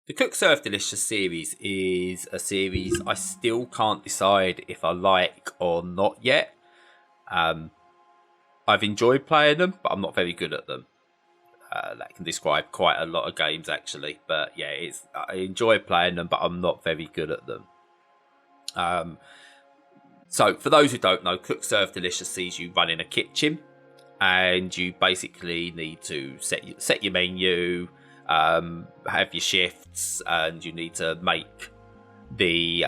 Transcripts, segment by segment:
The Cook Serve Delicious series is a series I still can't decide if I like or not yet. I've enjoyed playing them, but I'm not very good at them. That can describe quite a lot of games, actually. But yeah, I enjoy playing them, but I'm not very good at them. So for those who don't know, Cook Serve Delicious sees you run in a kitchen, and you basically need to set your menu, have your shifts, and you need to make the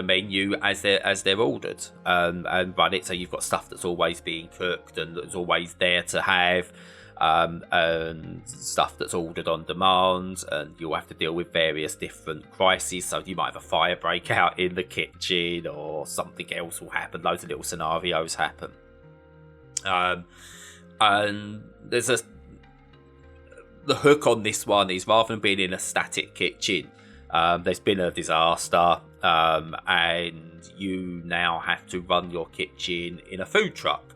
menu as they're ordered, and run it so you've got stuff that's always being cooked and that's always there to have, and stuff that's ordered on demand, and you'll have to deal with various different crises. So you might have a fire break out in the kitchen, or something else will happen. Loads of little scenarios happen. And the hook on this one is, rather than being in a static kitchen, there's been a disaster, and you now have to run your kitchen in a food truck.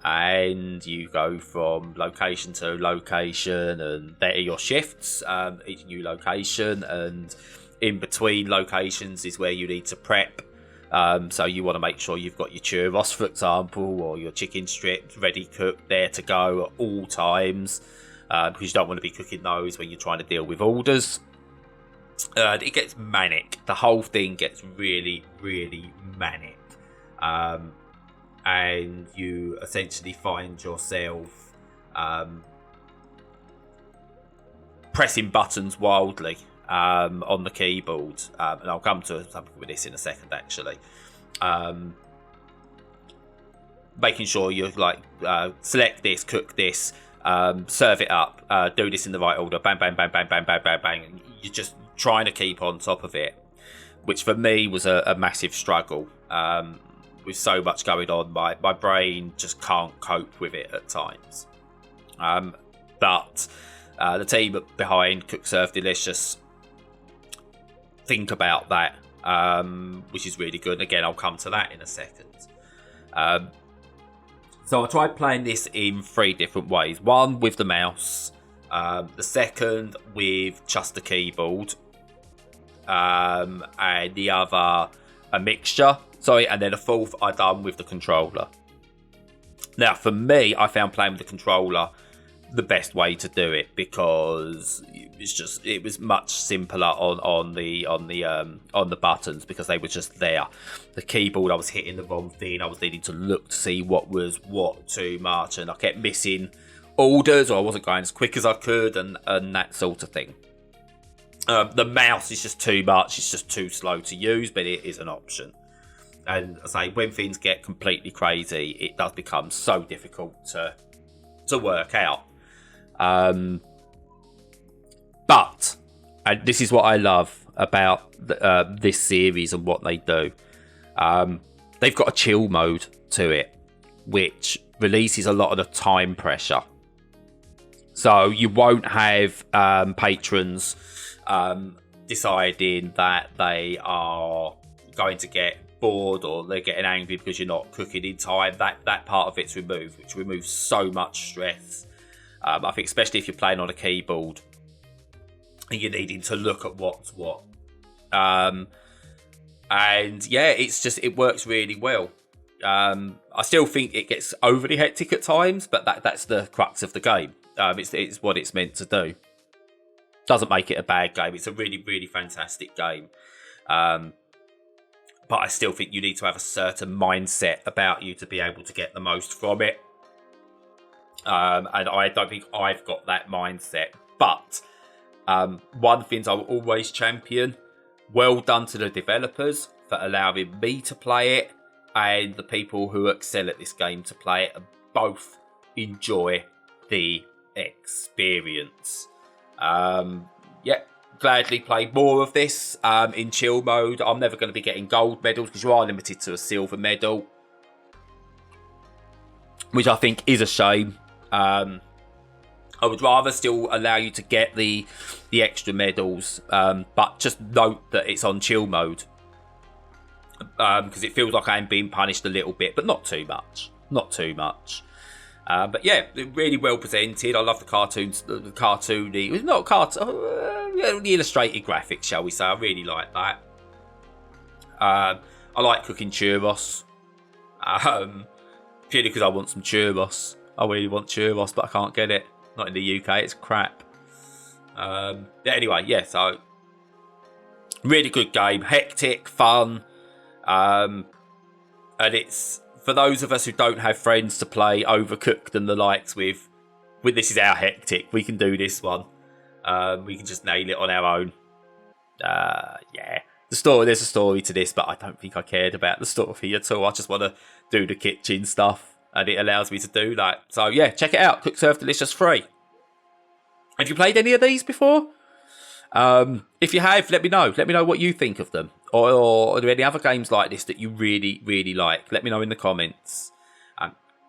And you go from location to location, and there are your shifts, each new location, and in between locations is where you need to prep. So you want to make sure you've got your churros, for example, or your chicken strips ready cooked, there to go at all times, because you don't want to be cooking those when you're trying to deal with orders. It gets manic. The whole thing gets really, really manic. And you essentially find yourself pressing buttons wildly on the keyboard. And I'll come to something with this in a second, actually. Making sure you're select this, cook this, serve it up, do this in the right order, bang, bang, bang, bang, bang, bang, bang, bang. You're just trying to keep on top of it, which for me was a massive struggle. With so much going on, my brain just can't cope with it at times. But the team behind Cook Serve Delicious think about that, which is really good. Again, I'll come to that in a second. So I tried playing this in 3 different ways. One with the mouse, the second with just the keyboard, and the other a mixture. And then a fourth I done with the controller. Now, for me, I found playing with the controller the best way to do it, because it was much simpler on the buttons, because they were just there. The keyboard, I was hitting the wrong thing. I was needing to look to see what was what too much, and I kept missing orders, or I wasn't going as quick as I could, and that sort of thing. The mouse is just too much. It's just too slow to use, but it is an option. And I say, when things get completely crazy, it does become so difficult to work out. But, and this is what I love about this series and what they do. They've got a chill mode to it, which releases a lot of the time pressure. So you won't have patrons deciding that they are going to get bored, or they're getting angry because you're not cooking in time. That part of it's removed, which removes so much stress. I think especially if you're playing on a keyboard and you're needing to look at what's what. And yeah, it works really well. I still think it gets overly hectic at times, but that's the crux of the game. It's what it's meant to do. Doesn't make it a bad game. It's a really, really fantastic game. But I still think you need to have a certain mindset about you to be able to get the most from it. And I don't think I've got that mindset. But one of the things I will always champion, well done to the developers for allowing me to play it, and the people who excel at this game to play it, and both enjoy the experience. Gladly play more of this in chill mode. I'm never going to be getting gold medals, because you are limited to a silver medal, which I think is a shame. I would rather still allow you to get the extra medals, but just note that it's on chill mode, because it feels like I'm being punished a little bit, but not too much. But yeah, really well presented. I love the cartoons, the cartoony. It's not cartoon, the illustrated graphics, shall we say? I really like that. I like cooking churros. Purely because I want some churros. I really want churros, but I can't get it. Not in the UK. It's crap. Anyway, yeah. So really good game, hectic, fun, and it's for those of us who don't have friends to play Overcooked and the likes with. This is our hectic. We can do this one. We can just nail it on our own. Yeah. There's a story to this, but I don't think I cared about the story at all. I just want to do the kitchen stuff, and it allows me to do that. So yeah, check it out. Cook, Serve, Delicious, free. Have you played any of these before? If you have, let me know. Let me know what you think of them. Or are there any other games like this that you really, really like? Let me know in the comments.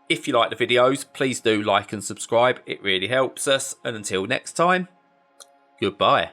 If you like the videos, please do like and subscribe. It really helps us. And until next time, goodbye.